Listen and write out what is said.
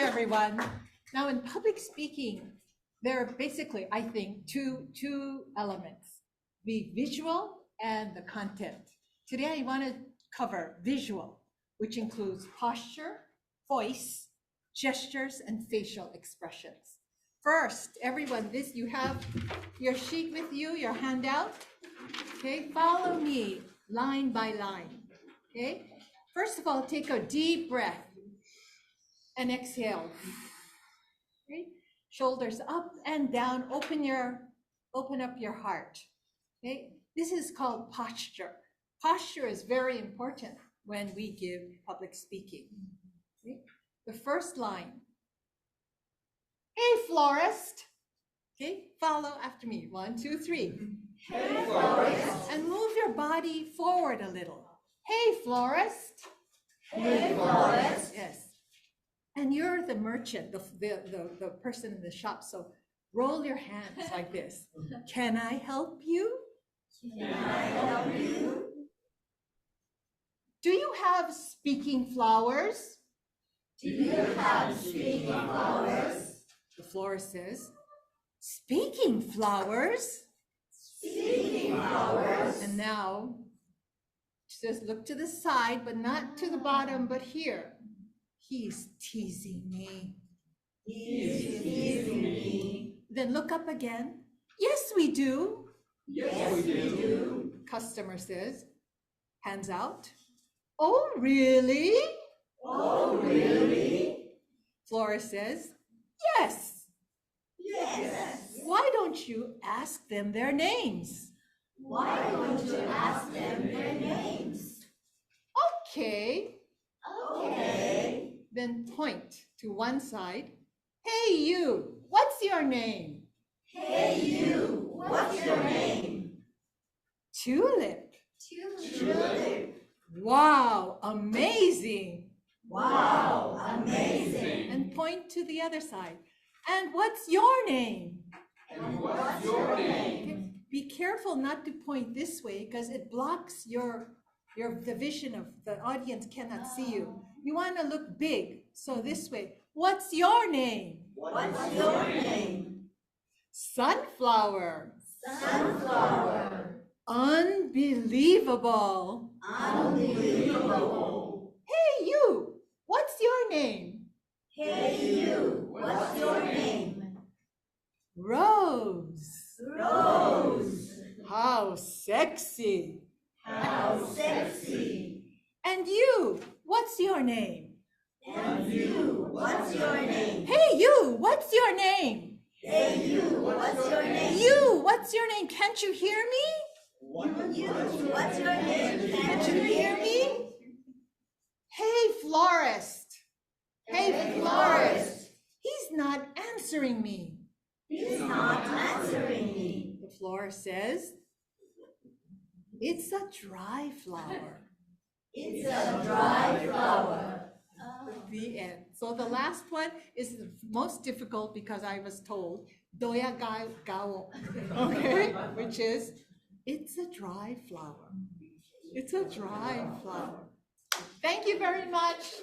everyone. Now, in public speaking, there are basically, I think, two elements, the visual and the content. Today, I want to cover visual, which includes posture, voice, gestures, and facial expressions. First, everyone, you have your sheet with you, your handout. Okay, follow me line by line. Okay, first of all, take a deep breath and exhale. Okay, shoulders up and down. Open up your heart. Okay, this is called posture. Posture is very important when we give public speaking. Okay? The first line. Hey, florist. Okay, follow after me. 1, 2, 3. Hey, florist. And move your body forward a little. Hey, florist. Hey, florist. Yes. And you're the merchant, the person in the shop. So roll your hands like this. Can I help you? Can I help you? Do you have speaking flowers? Do you have speaking flowers? The florist says, speaking flowers? Speaking flowers. And now, she says, look to the side, but not to the bottom, but here. He's teasing me. He's teasing me. Then look up again. Yes, we do. Yes, we do. Customer says, hands out. Oh, really? Oh, really? Florist says, yes. Yes. Why don't you ask them their names? Why don't you ask them their names? Okay. Okay. Then point to one side. Hey, you, what's your name? Hey, you, what's your name? Tulip. Tulip. Wow, amazing. Wow, amazing. And point to the other side. And what's your name? And what's your name? Okay. Be careful not to point this way because it blocks the vision of the audience cannot see you. You want to look big. So this way. What's your name? What's your name? Sunflower. Sunflower. Unbelievable. Unbelievable. Hey, you. What's your name? Hey, you. What's your name? Rose. Rose. How sexy. How sexy. And you. What's your name? And you. What's your name? Hey, you. What's your name? Hey, you. What's your name? You. What's your name? Can't you hear me? You. What's your name? Can't you hear me? Hey, florist. Hey, florist. He's not answering me. He's not answering me. The florist says, it's a dry flower. It's a dry flower. The end. So the last one is the most difficult because I was told, doya gao, okay, which is, it's a dry flower. It's a dry flower. Thank you very much.